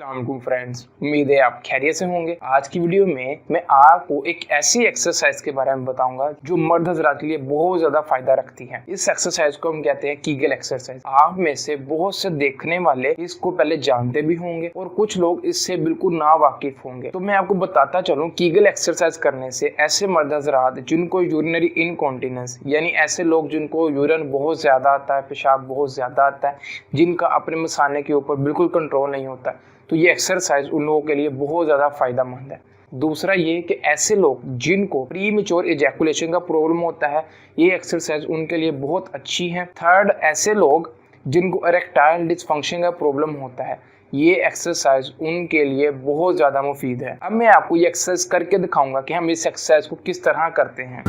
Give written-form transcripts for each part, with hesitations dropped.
अस्सलाम वालेकुम फ्रेंड्स, उम्मीद है आप खैरियत से होंगे। आज की वीडियो में मैं आपको एक ऐसी एक्सरसाइज के बारे में बताऊंगा जो मर्द हज़रात के लिए बहुत ज्यादा फायदा रखती है। इस एक्सरसाइज को हम कहते हैं कीगल एक्सरसाइज। आप में से बहुत से देखने वाले इसको पहले जानते भी होंगे और कुछ लोग इससे बिल्कुल ना वाकिफ होंगे। तो मैं आपको बताता चलूं, कीगल एक्सरसाइज करने से ऐसे मर्द हज़रात जिनको यूरिनरी इनकॉन्टिनेंस यानी ऐसे लोग जिनको यूरिन बहुत ज्यादा आता है, पेशाब बहुत ज्यादा आता है, जिनका अपने मसाने के ऊपर बिल्कुल कंट्रोल नहीं होता, तो ये एक्सरसाइज उन लोगों के लिए बहुत ज़्यादा फायदेमंद है। दूसरा ये कि ऐसे लोग जिनको प्रीमेच्योर एजैकुलेशन का प्रॉब्लम होता है, ये एक्सरसाइज उनके लिए बहुत अच्छी है। थर्ड, ऐसे लोग जिनको इरेक्टाइल डिसफंक्शन का प्रॉब्लम होता है, ये एक्सरसाइज उनके लिए बहुत ज़्यादा मुफीद है। अब मैं आपको ये एक्सरसाइज करके दिखाऊंगा कि हम इस एक्सरसाइज को किस तरह करते हैं।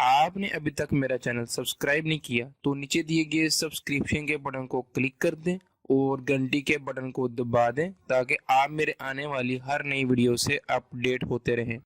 आपने अभी तक मेरा चैनल सब्सक्राइब नहीं किया तो नीचे दिए गए सब्सक्रिप्शन के बटन को क्लिक कर दें और घंटी के बटन को दबा दें ताकि आप मेरे आने वाली हर नई वीडियो से अपडेट होते रहें।